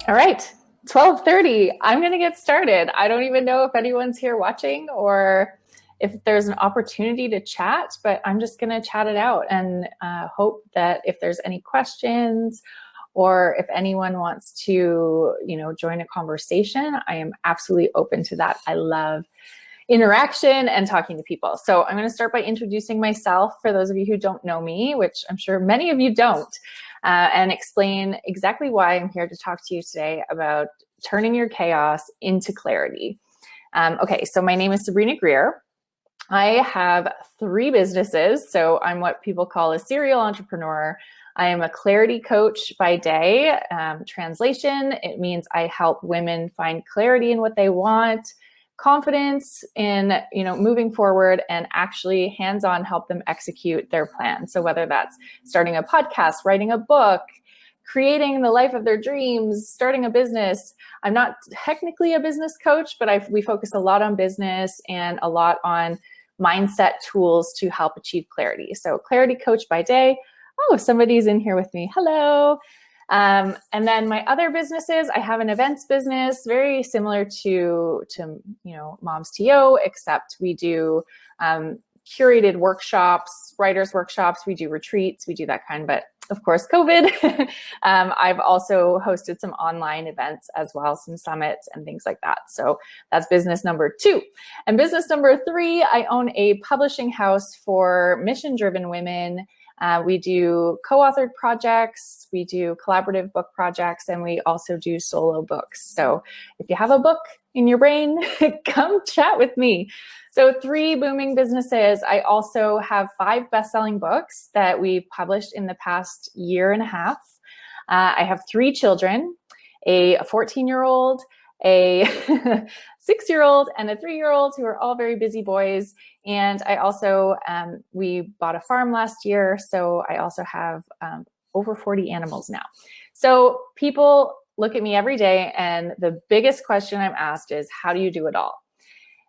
All right, 12:30. I'm going to get started. I don't even know if anyone's here watching or if there's an opportunity to chat, but I'm just going to chat it out and hope that if there's any questions or if anyone wants to, join a conversation, I am absolutely open to that. I love interaction and talking to people. So I'm going to start by introducing myself for those of you who don't know me, which I'm sure many of you don't, and explain exactly why I'm here to talk to you today about turning your chaos into clarity. Okay, so my name is Sabrina Greer. I have 3 businesses, so I'm what people call a serial entrepreneur. I am a clarity coach by day. Translation, it means I help women find clarity in what they want, confidence in moving forward, and actually hands-on help them execute their plan. So whether that's starting a podcast, writing a book, creating the life of their dreams, starting a business. I'm not technically a business coach, but we focus a lot on business and a lot on mindset tools to help achieve clarity. So clarity coach by day. Oh, somebody's in here with me. Hello. And then my other businesses, I have an events business, very similar to Mom's TO, except we do curated workshops, writers workshops, we do retreats, we do that kind, but of course, COVID. I've also hosted some online events as well, some summits and things like that. So that's business number 2. And business number 3, I own a publishing house for mission-driven women. We do co-authored projects, we do collaborative book projects, and we also do solo books. So if you have a book in your brain, come chat with me. So 3 booming businesses. I also have 5 best-selling books that we published in the past year and a half. I have 3 children, a 14-year-old, a 6-year-old, and a 3-year-old who are all very busy boys. And I also, we bought a farm last year, so I also have over 40 animals now. So people look at me every day, and the biggest question I'm asked is, how do you do it all?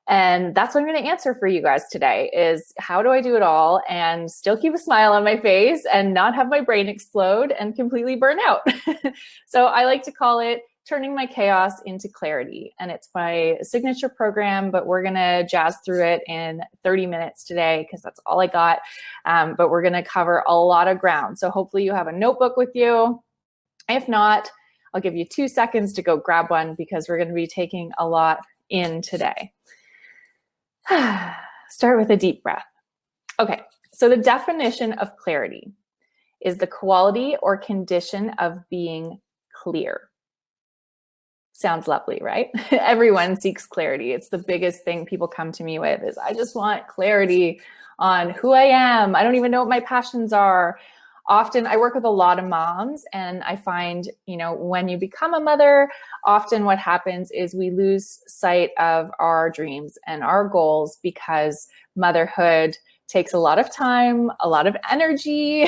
And that's what I'm going to answer for you guys today is, how do I do it all and still keep a smile on my face and not have my brain explode and completely burn out? So I like to call it turning my chaos into clarity. And it's my signature program, but we're going to jazz through it in 30 minutes today because that's all I got. But we're going to cover a lot of ground. So hopefully you have a notebook with you. If not, I'll give you 2 seconds to go grab one because we're going to be taking a lot in today. Start with a deep breath. Okay, so the definition of clarity is the quality or condition of being clear. Sounds lovely, right? Everyone seeks clarity. It's the biggest thing people come to me with is, I just want clarity on who I am. I don't even know what my passions are. Often I work with a lot of moms, and I find, when you become a mother, often what happens is we lose sight of our dreams and our goals because motherhood takes a lot of time, a lot of energy,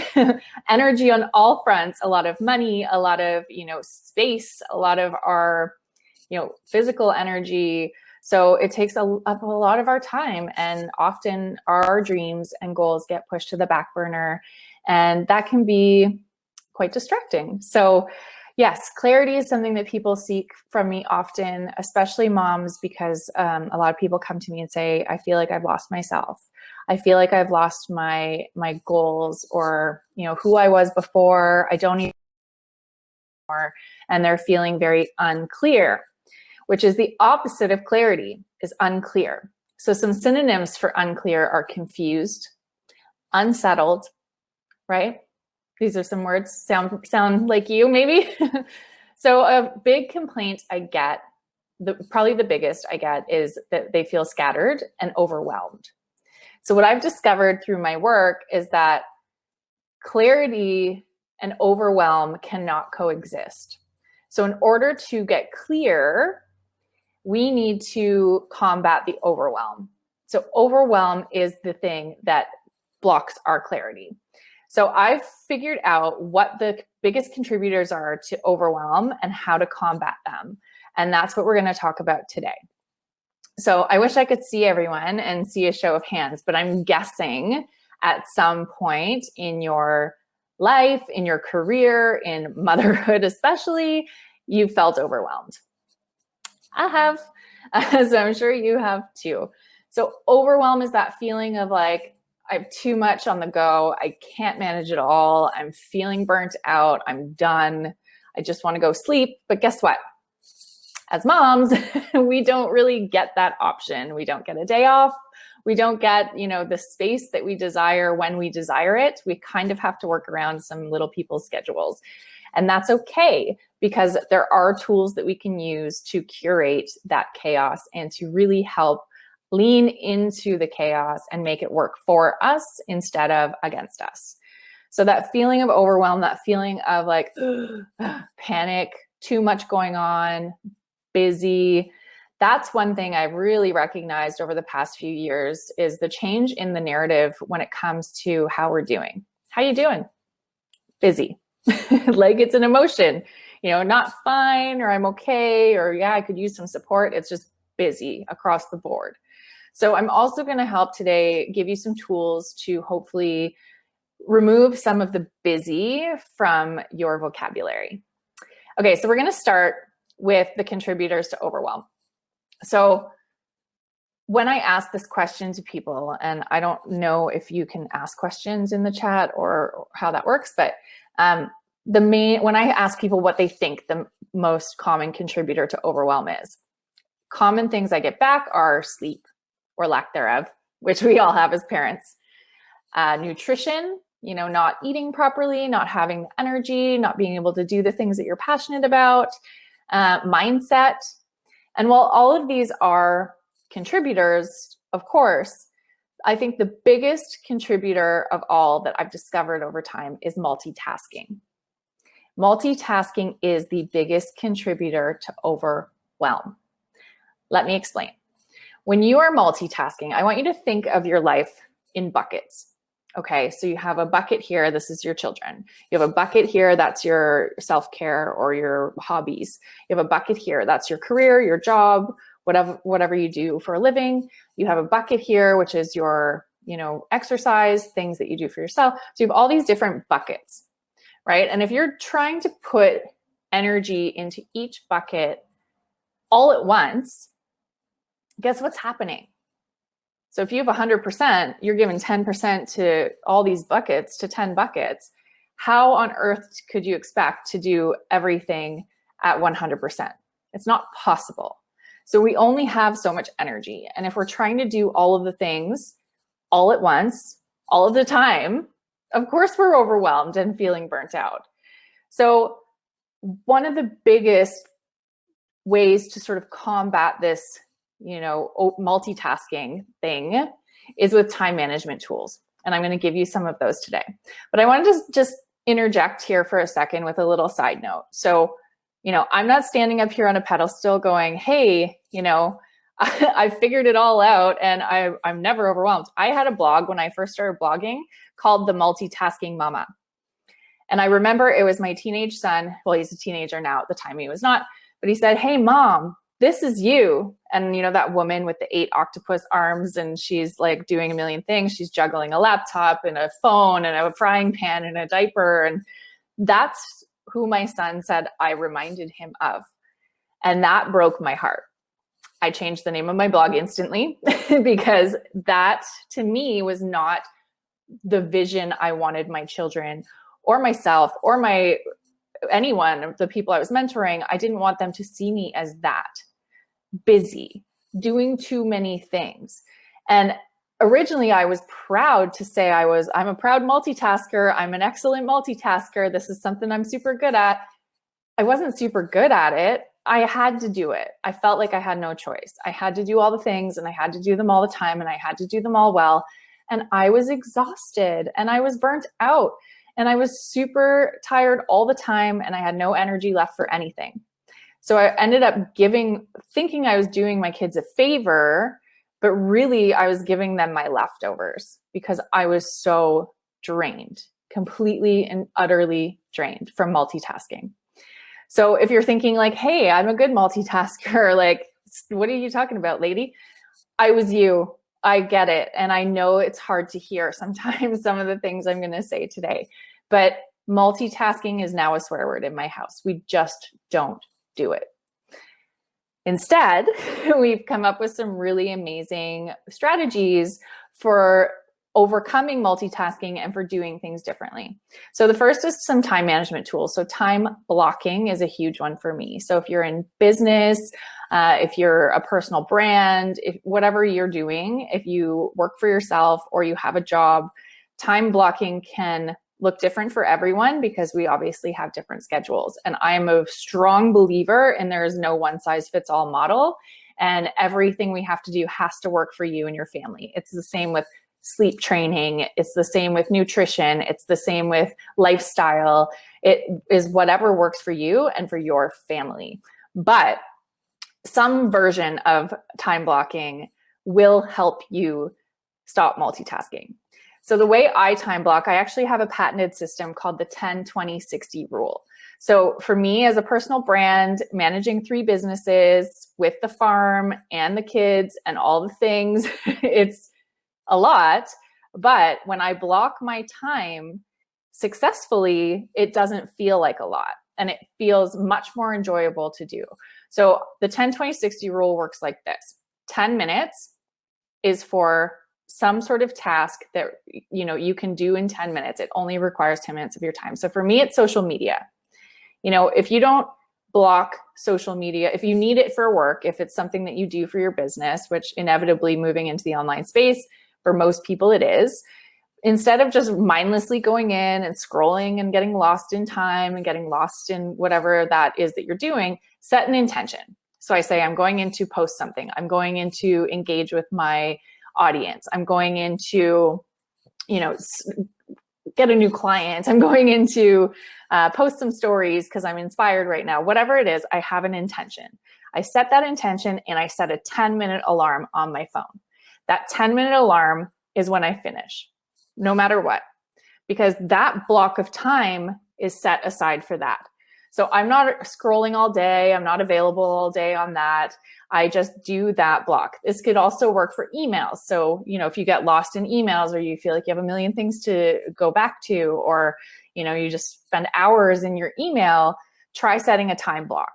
energy on all fronts, a lot of money, a lot of, space, a lot of our, physical energy. So it takes up a lot of our time, and often our dreams and goals get pushed to the back burner. And that can be quite distracting. So yes, clarity is something that people seek from me often, especially moms, because a lot of people come to me and say, I feel like I've lost myself. I feel like I've lost my goals, or who I was before. I don't even know anymore. And they're feeling very unclear, which is the opposite of clarity, is unclear. So some synonyms for unclear are confused, unsettled, right? These are some words sound like you, maybe. So a big complaint I get, probably the biggest I get, is that they feel scattered and overwhelmed. So what I've discovered through my work is that clarity and overwhelm cannot coexist. So in order to get clear, we need to combat the overwhelm. So overwhelm is the thing that blocks our clarity. So I've figured out what the biggest contributors are to overwhelm and how to combat them. And that's what we're going to talk about today. So I wish I could see everyone and see a show of hands, but I'm guessing at some point in your life, in your career, in motherhood especially, you've felt overwhelmed. I have, so I'm sure you have too. So overwhelm is that feeling of like, I have too much on the go. I can't manage it all. I'm feeling burnt out. I'm done. I just want to go sleep. But guess what? As moms, we don't really get that option. We don't get a day off. We don't get, the space that we desire when we desire it. We kind of have to work around some little people's schedules. And that's okay, because there are tools that we can use to curate that chaos and to really help lean into the chaos and make it work for us instead of against us. So that feeling of overwhelm, that feeling of like panic, too much going on, busy, that's one thing I've really recognized over the past few years is the change in the narrative when it comes to how we're doing. How you doing? Busy. Like it's an emotion, not fine, or I'm okay, or yeah, I could use some support. It's just busy across the board. So I'm also going to help today give you some tools to hopefully remove some of the busy from your vocabulary. Okay, so we're going to start with the contributors to overwhelm. So when I ask this question to people, and I don't know if you can ask questions in the chat or how that works, but when I ask people what they think the most common contributor to overwhelm is, common things I get back are sleep or lack thereof, which we all have as parents. Nutrition, not eating properly, not having the energy, not being able to do the things that you're passionate about, mindset. And while all of these are contributors, of course, I think the biggest contributor of all that I've discovered over time is multitasking. Multitasking is the biggest contributor to overwhelm. Let me explain. When you are multitasking, I want you to think of your life in buckets. Okay, so you have a bucket here, this is your children. You have a bucket here, that's your self-care or your hobbies. You have a bucket here, that's your career, your job, whatever you do for a living. You have a bucket here, which is your, exercise, things that you do for yourself. So you have all these different buckets, right? And if you're trying to put energy into each bucket all at once, guess what's happening? So if you have 100%, you're giving 10% to all these buckets, to 10 buckets. How on earth could you expect to do everything at 100%? It's not possible. So we only have so much energy. And if we're trying to do all of the things all at once, all of the time, of course we're overwhelmed and feeling burnt out. So one of the biggest ways to sort of combat this multitasking thing is with time management tools. And I'm going to give you some of those today. But I want to just interject here for a second with a little side note. So, I'm not standing up here on a pedestal going, hey, I figured it all out and I'm never overwhelmed. I had a blog when I first started blogging called The Multitasking Mama. And I remember it was my teenage son. Well, he's a teenager now. At the time he was not. But he said, hey, Mom, this is you. And that woman with the 8 octopus arms, and she's like doing a million things. She's juggling a laptop and a phone and a frying pan and a diaper. And that's who my son said I reminded him of. And that broke my heart. I changed the name of my blog instantly because that to me was not the vision I wanted my children or myself or anyone, the people I was mentoring. I didn't want them to see me as that. Busy, doing too many things. And originally I was proud to say I'm a proud multitasker. I'm an excellent multitasker. This is something I'm super good at. I wasn't super good at it. I had to do it. I felt like I had no choice. I had to do all the things and I had to do them all the time and I had to do them all well. And I was exhausted and I was burnt out and I was super tired all the time and I had no energy left for anything. So I ended up thinking I was doing my kids a favor, but really I was giving them my leftovers because I was so drained, completely and utterly drained from multitasking. So if you're thinking like, hey, I'm a good multitasker, like, what are you talking about, lady? I was you. I get it. And I know it's hard to hear sometimes some of the things I'm going to say today, but multitasking is now a swear word in my house. We just don't do it. Instead, we've come up with some really amazing strategies for overcoming multitasking and for doing things differently. So the first is some time management tools. So time blocking is a huge one for me. So if you're in business, if you're a personal brand, if whatever you're doing, if you work for yourself or you have a job, time blocking can look different for everyone because we obviously have different schedules. And I'm a strong believer in there is no one size fits all model, and everything we have to do has to work for you and your family. It's the same with sleep training. It's the same with nutrition. It's the same with lifestyle. It is whatever works for you and for your family. But some version of time blocking will help you stop multitasking. So the way I time block, I actually have a patented system called the 10-20-60 rule. So for me as a personal brand, managing 3 businesses with the farm and the kids and all the things, it's a lot. But when I block my time successfully, it doesn't feel like a lot and it feels much more enjoyable to do. So the 10-20-60 rule works like this. 10 minutes is for some sort of task that you can do in 10 minutes. It only requires 10 minutes of your time. So for me, it's social media. If you don't block social media, if you need it for work, if it's something that you do for your business, which inevitably moving into the online space, for most people it is, instead of just mindlessly going in and scrolling and getting lost in time and getting lost in whatever that is that you're doing, set an intention. So I say, I'm going in to post something. I'm going in to engage with my audience. I'm going into, get a new client. I'm going into post some stories because I'm inspired right now. Whatever it is, I have an intention. I set that intention and I set a 10-minute alarm on my phone. That 10-minute alarm is when I finish, no matter what, because that block of time is set aside for that. So I'm not scrolling all day. I'm not available all day on that. I just do that block. This could also work for emails. So, if you get lost in emails or you feel like you have a million things to go back to, or, you just spend hours in your email, try setting a time block.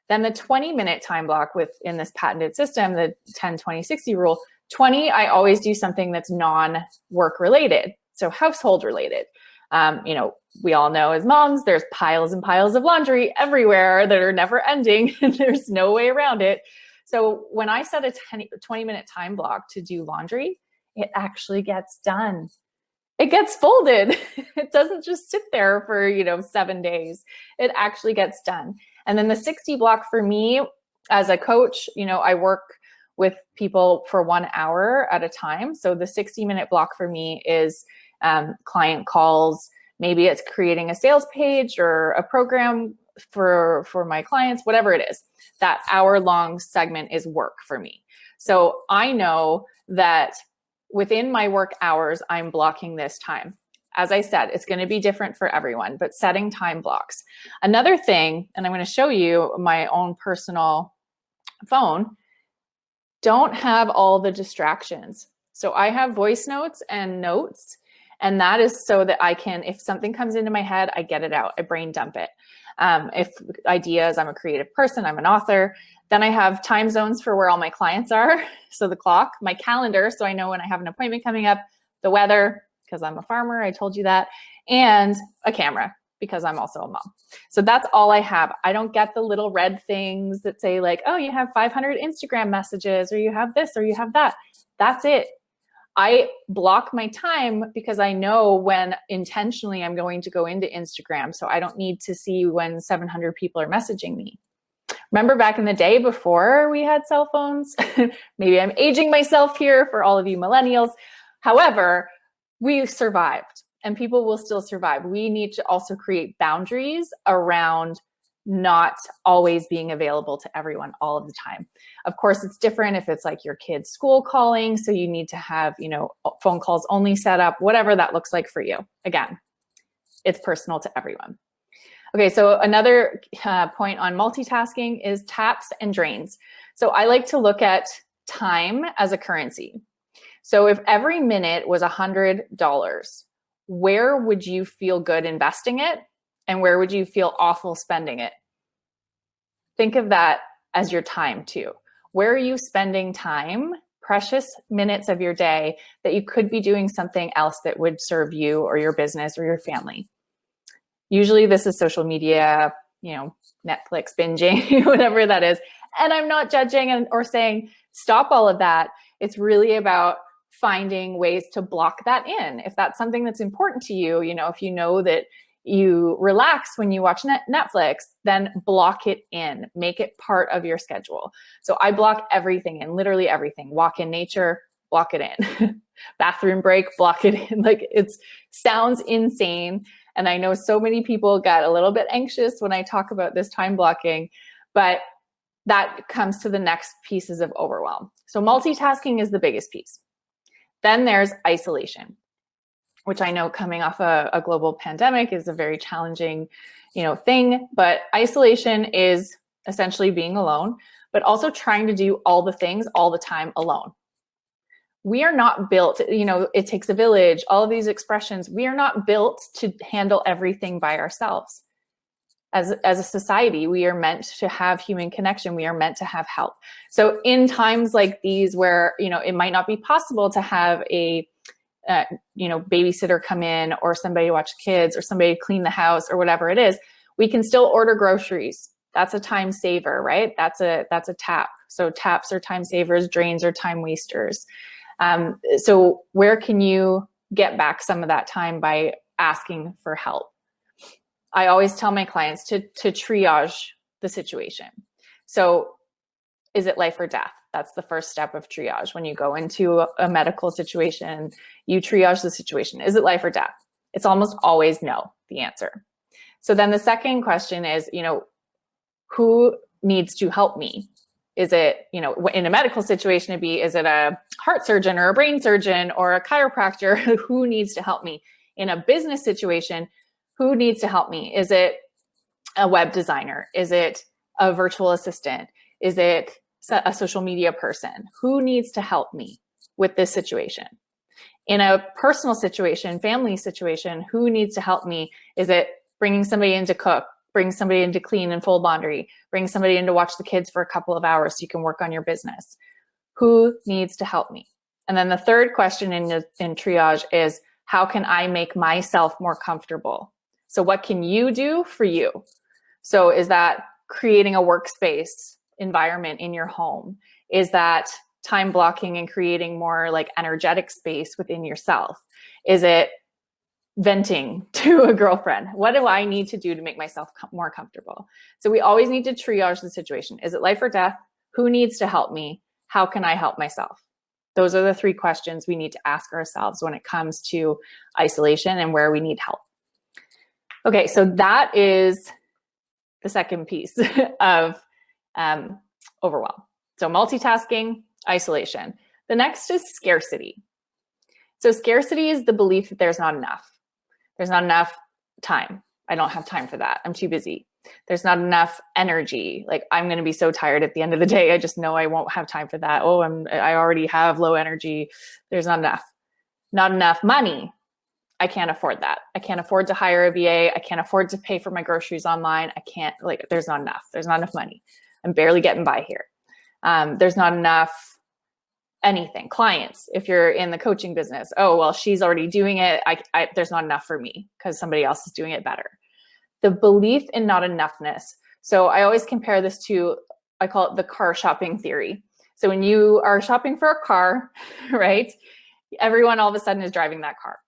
Then the 20-minute time block within this patented system, the 10-20-60 rule, 20, I always do something that's non-work related. So household related. We all know as moms, there's piles and piles of laundry everywhere that are never ending and there's no way around it. So when I set a 20-minute time block to do laundry, it actually gets done. It gets folded. It doesn't just sit there for, 7 days. It actually gets done. And then the 60 block for me as a coach, I work with people for 1 hour at a time. So the 60-minute block for me is client calls. Maybe it's creating a sales page or a program for my clients, whatever it is. That hour-long segment is work for me. So I know that within my work hours, I'm blocking this time. As I said, it's going to be different for everyone, but setting time blocks. Another thing, and I'm going to show you my own personal phone, don't have all the distractions. So I have voice notes and notes, and that is so that I can, if something comes into my head, I get it out, I brain dump it. If ideas, I'm a creative person, I'm an author, then I have time zones for where all my clients are. So the clock, my calendar, so I know when I have an appointment coming up, the weather, because I'm a farmer, I told you that, and a camera, because I'm also a mom. So that's all I have. I don't get the little red things that say like, oh, you have 500 Instagram messages, or you have this, or you have that. That's it. I block my time because I know when intentionally I'm going to go into Instagram. So I don't need to see when 700 people are messaging me. Remember back in the day before we had cell phones? Maybe I'm aging myself here for all of you millennials. However, we survived and people will still survive. We need to also create boundaries around not always being available to everyone all of the time. Of course, it's different if it's like your kid's school calling. So you need to have, phone calls only set up, whatever that looks like for you. Again, it's personal to everyone. Okay, so another point on multitasking is taps and drains. So I like to look at time as a currency. So if every minute was $100, where would you feel good investing it? And where would you feel awful spending it? think of that as your time too. Where are you spending time, precious minutes of your day, that you could be doing something else that would serve you or your business or your family? Usually this is social media, Netflix binging, whatever that is. And I'm not judging or saying stop all of that. It's really about finding ways to block that in. If that's something that's important to you, if you know that you relax when you watch Netflix, then block it in, make it part of your schedule. So I block everything in, literally everything. Walk in nature, block it in. Bathroom break, block it in. Like, it sounds insane. And I know so many people got a little bit anxious when I talk about this time blocking, but that comes to the next pieces of overwhelm. So multitasking is the biggest piece. Then there's isolation, which I know coming off a global pandemic is a very challenging, thing. But isolation is essentially being alone, but also trying to do all the things all the time alone. We are not built, it takes a village, all of these expressions. We are not built to handle everything by ourselves. As a society, we are meant to have human connection. We are meant to have help. So in times like these where, it might not be possible to have a babysitter come in, or somebody to watch kids, or somebody to clean the house, or whatever it is, we can still order groceries. That's a time saver, right? That's a tap. So taps are time savers, drains are time wasters. So where can you get back some of that time by asking for help? I always tell my clients to triage the situation. So is it life or death? That's the first step of triage. When you go into a medical situation, you triage the situation. Is it life or death? It's almost always no, the answer. So then the second question is, who needs to help me? Is it, in a medical situation, it'd be, is it a heart surgeon or a brain surgeon or a chiropractor? Who needs to help me? In a business situation, who needs to help me? Is it a web designer? Is it a virtual assistant? Is it a social media person? Who needs to help me with this situation? In a personal situation, family situation, who needs to help me? Is it bringing somebody in to cook, bring somebody in to clean and fold laundry, bring somebody in to watch the kids for a couple of hours so you can work on your business? Who needs to help me? And then the third question in triage is, how can I make myself more comfortable? So what can you do for you? So is that creating a workspace environment in your home? Is that time blocking and creating more like energetic space within yourself? Is it venting to a girlfriend? What do I need to do to make myself more comfortable? So we always need to triage the situation. Is it life or death? Who needs to help me? How can I help myself? Those are the three questions we need to ask ourselves when it comes to isolation and where we need help. Okay, so that is the second piece of overwhelm. So multitasking, isolation. The next is scarcity. So scarcity is the belief that there's not enough. There's not enough time. I don't have time for that. I'm too busy. There's not enough energy. Like, I'm going to be so tired at the end of the day. I just know I won't have time for that. Oh, I already have low energy. There's not enough. Not enough money. I can't afford that. I can't afford to hire a VA. I can't afford to pay for my groceries online. I can't, there's not enough. There's not enough money. I'm barely getting by here. There's not enough anything. Clients, if you're in the coaching business, oh, well, she's already doing it. There's not enough for me because somebody else is doing it better. The belief in not enoughness. So I always compare this to, I call it the car shopping theory. So when you are shopping for a car, right, everyone all of a sudden is driving that car.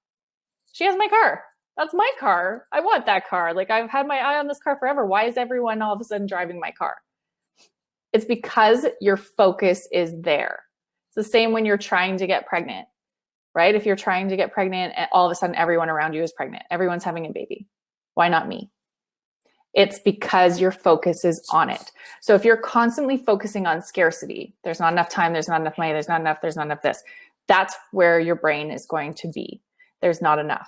She has my car. That's my car. I want that car. Like, I've had my eye on this car forever. Why is everyone all of a sudden driving my car? It's because your focus is there. It's the same when you're trying to get pregnant, right? If you're trying to get pregnant and all of a sudden everyone around you is pregnant, everyone's having a baby. Why not me? It's because your focus is on it. So if you're constantly focusing on scarcity, there's not enough time, there's not enough money, there's not enough this, that's where your brain is going to be. There's not enough.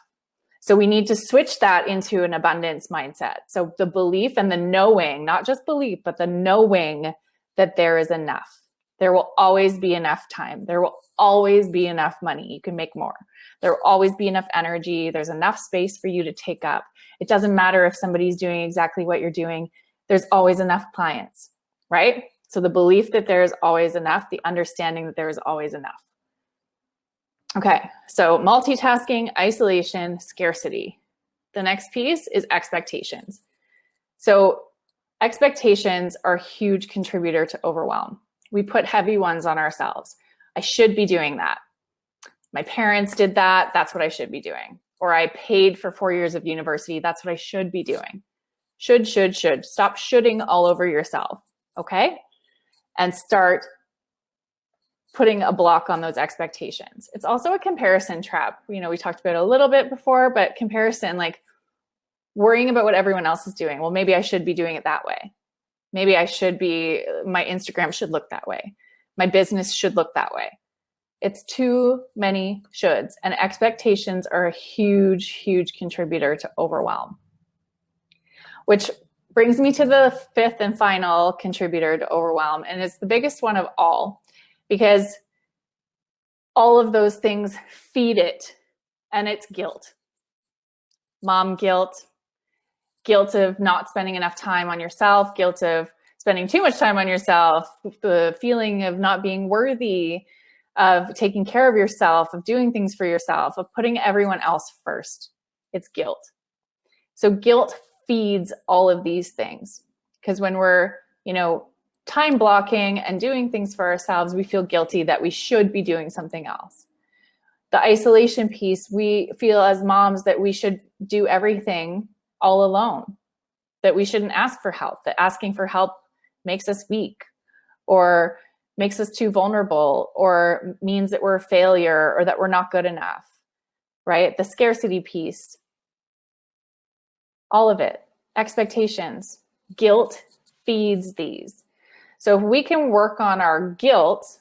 So we need to switch that into an abundance mindset. So the belief and the knowing, not just belief, but the knowing that there is enough. There will always be enough time. There will always be enough money. You can make more. There will always be enough energy. There's enough space for you to take up. It doesn't matter if somebody's doing exactly what you're doing. There's always enough clients. right? So the belief that there is always enough, the understanding that there is always enough. Okay, so multitasking, isolation, scarcity. The next piece is expectations. So expectations are a huge contributor to overwhelm. We put heavy ones on ourselves. I should be doing that. My parents did that. That's what I should be doing. Or I paid for 4 years of university. That's what I should be doing. Should. Stop shoulding all over yourself, okay? And start putting a block on those expectations. It's also a comparison trap. You know, we talked about it a little bit before, but comparison, like worrying about what everyone else is doing. Well, maybe I should be doing it that way. Maybe I should be, my Instagram should look that way. My business should look that way. It's too many shoulds, and expectations are a huge, huge contributor to overwhelm. Which brings me to the fifth and final contributor to overwhelm, and it's the biggest one of all, because all of those things feed it, and it's guilt. Mom guilt, guilt of not spending enough time on yourself, guilt of spending too much time on yourself, the feeling of not being worthy, of taking care of yourself, of doing things for yourself, of putting everyone else first. It's guilt. So guilt feeds all of these things, because when we're, time blocking and doing things for ourselves, we feel guilty that we should be doing something else. The isolation piece, we feel as moms that we should do everything all alone, that we shouldn't ask for help, that asking for help makes us weak or makes us too vulnerable or means that we're a failure or that we're not good enough, right? The scarcity piece, all of it, expectations, guilt feeds these. So if we can work on our guilt,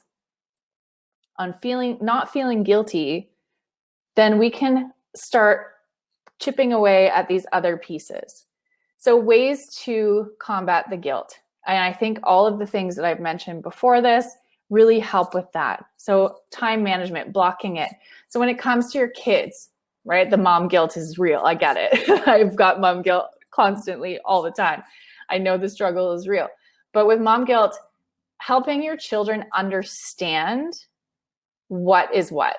on not feeling guilty, then we can start chipping away at these other pieces. So ways to combat the guilt. And I think all of the things that I've mentioned before this really help with that. So time management, blocking it. So when it comes to your kids, right, the mom guilt is real. I get it. I've got mom guilt constantly all the time. I know the struggle is real. But with mom guilt, helping your children understand what is what.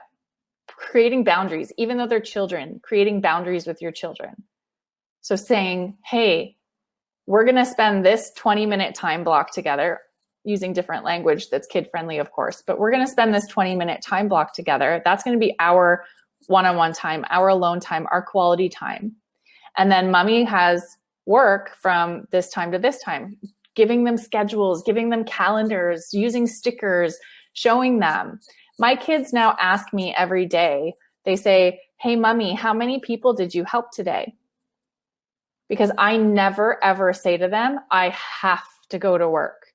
Creating boundaries, even though they're children, creating boundaries with your children. So saying, hey, we're going to spend this 20-minute time block together, using different language that's kid-friendly, of course, but we're going to spend this 20-minute time block together. That's going to be our one-on-one time, our alone time, our quality time. And then mommy has work from this time to this time, giving them schedules, giving them calendars, using stickers, showing them. My kids now ask me every day, they say, hey, mommy, how many people did you help today? Because I never, ever say to them, I have to go to work.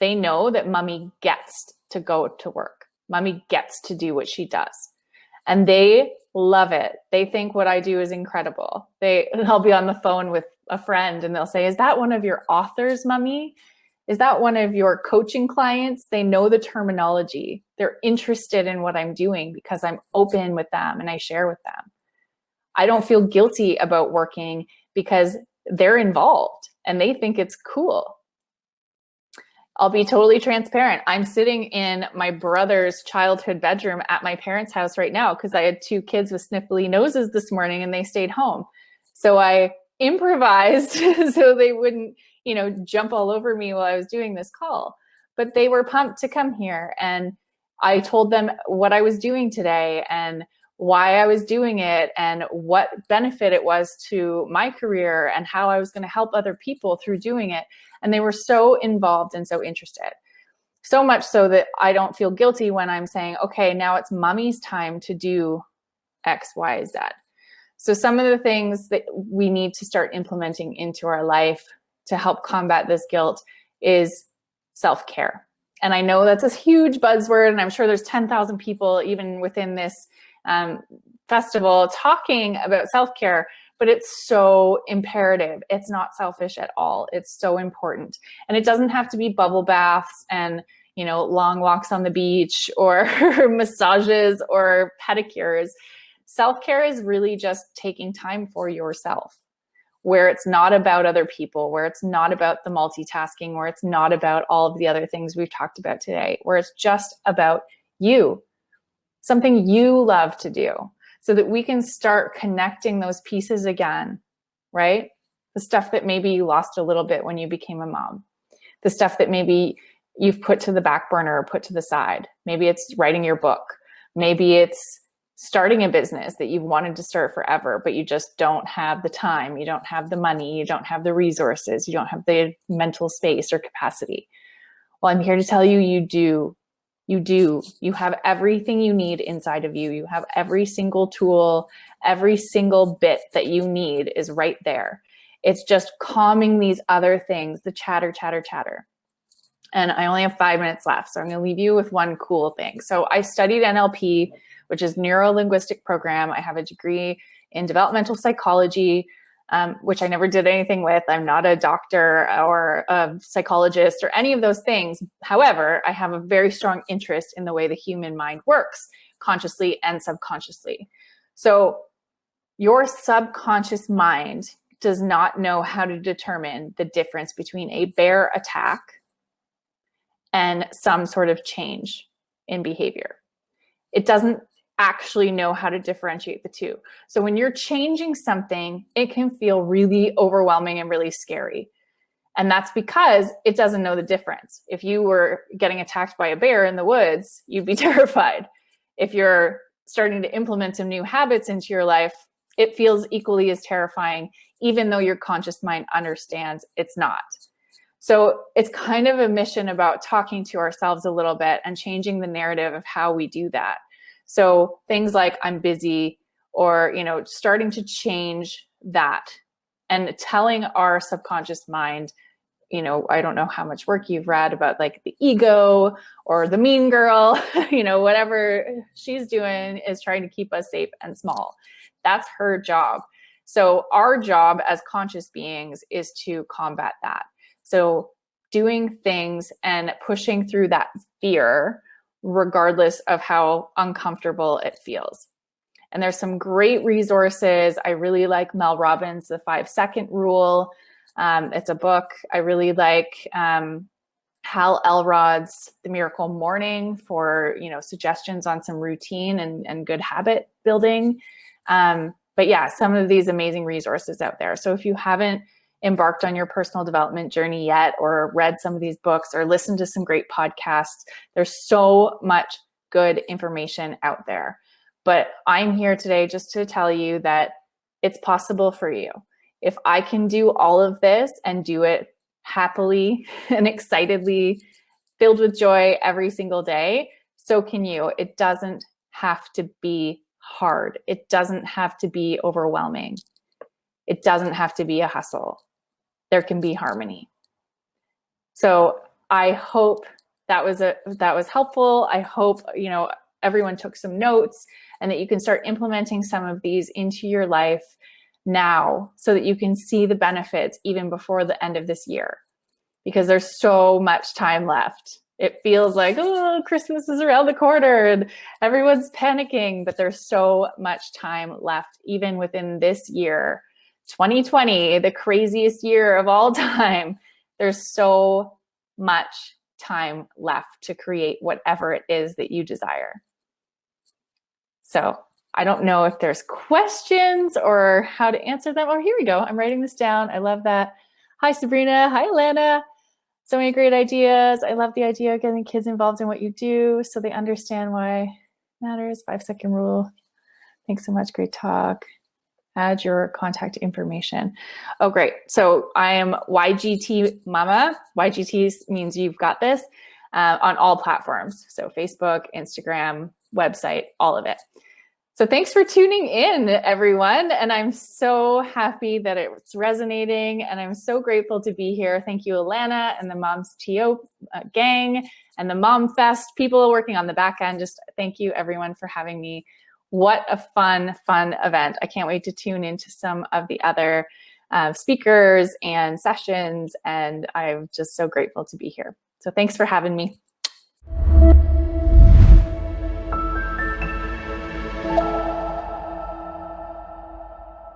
They know that mommy gets to go to work. Mommy gets to do what she does. And they love it. They think what I do is incredible. I'll be on the phone with a friend and they'll say, is that one of your authors, mommy? Is that one of your coaching clients? They know the terminology. They're interested in what I'm doing because I'm open with them and I share with them. I don't feel guilty about working because they're involved and they think it's cool. I'll be totally transparent. I'm sitting in my brother's childhood bedroom at my parents' house right now because I had 2 kids with sniffly noses this morning and they stayed home. So I improvised so they wouldn't, jump all over me while I was doing this call. But they were pumped to come here, and I told them what I was doing today and why I was doing it and what benefit it was to my career and how I was going to help other people through doing it. And they were so involved and so interested. So much so that I don't feel guilty when I'm saying, okay, now it's mommy's time to do X, Y, Z. So some of the things that we need to start implementing into our life to help combat this guilt is self-care. And I know that's a huge buzzword, and I'm sure there's 10,000 people even within this festival talking about self-care, but it's so imperative. It's not selfish at all. It's so important. And it doesn't have to be bubble baths and, long walks on the beach or massages or pedicures. Self-care is really just taking time for yourself. where it's not about other people, where it's not about the multitasking, where it's not about all of the other things we've talked about today, where it's just about you, something you love to do, so that we can start connecting those pieces again, right? The stuff that maybe you lost a little bit when you became a mom, the stuff that maybe you've put to the back burner or put to the side. Maybe it's writing your book. Maybe it's starting a business that you've wanted to start forever, but you just don't have the time, you don't have the money, you don't have the resources, you don't have the mental space or capacity. Well, I'm here to tell you, you do. You do. You have everything you need inside of you. You have every single tool, every single bit that you need is right there. It's just calming these other things, the chatter, chatter, chatter. And I only have 5 minutes left, so I'm going to leave you with one cool thing. So I studied NLP, which is neuro-linguistic program. I have a degree in developmental psychology, which I never did anything with. I'm not a doctor or a psychologist or any of those things. However, I have a very strong interest in the way the human mind works, consciously and subconsciously. So your subconscious mind does not know how to determine the difference between a bear attack and some sort of change in behavior. It doesn't actually know how to differentiate the two. So when you're changing something, it can feel really overwhelming and really scary. And that's because it doesn't know the difference. If you were getting attacked by a bear in the woods, you'd be terrified. If you're starting to implement some new habits into your life, it feels equally as terrifying, even though your conscious mind understands it's not. So it's kind of a mission about talking to ourselves a little bit and changing the narrative of how we do that. So things like I'm busy, or, starting to change that and telling our subconscious mind, I don't know how much work you've read about like the ego or the mean girl, whatever she's doing is trying to keep us safe and small. That's her job. So our job as conscious beings is to combat that. So doing things and pushing through that fear, regardless of how uncomfortable it feels. And there's some great resources. I really like Mel Robbins' The 5-Second Rule. It's a book. I really like Hal Elrod's The Miracle Morning for, suggestions on some routine and good habit building. But yeah, some of these amazing resources out there. So if you haven't embarked on your personal development journey yet, or read some of these books, or listened to some great podcasts, there's so much good information out there. But I'm here today just to tell you that it's possible for you. If I can do all of this and do it happily and excitedly, filled with joy every single day, so can you. It doesn't have to be hard. It doesn't have to be overwhelming. It doesn't have to be a hustle. There can be harmony. So I hope that was helpful. I hope, everyone took some notes and that you can start implementing some of these into your life now, so that you can see the benefits even before the end of this year, because there's so much time left. It feels like, oh, Christmas is around the corner and everyone's panicking, but there's so much time left, even within this year, 2020, the craziest year of all time. There's so much time left to create whatever it is that you desire. So I don't know if there's questions or how to answer them. Oh, here we go. I'm writing this down. I love that. Hi, Sabrina. Hi, Alana. So many great ideas. I love the idea of getting kids involved in what you do so they understand why it matters. 5-second rule. Thanks so much. Great talk. Add your contact information. Oh, great. So I am YGT Mama. YGT means you've got this on all platforms. So Facebook, Instagram, website, all of it. So thanks for tuning in, everyone. And I'm so happy that it's resonating, and I'm so grateful to be here. Thank you, Alana, and the Moms TO gang, and the MomFest people working on the back end. Just thank you, everyone, for having me. What a fun event. I can't wait to tune into some of the other speakers and sessions, and I'm just so grateful to be here. So thanks for having me.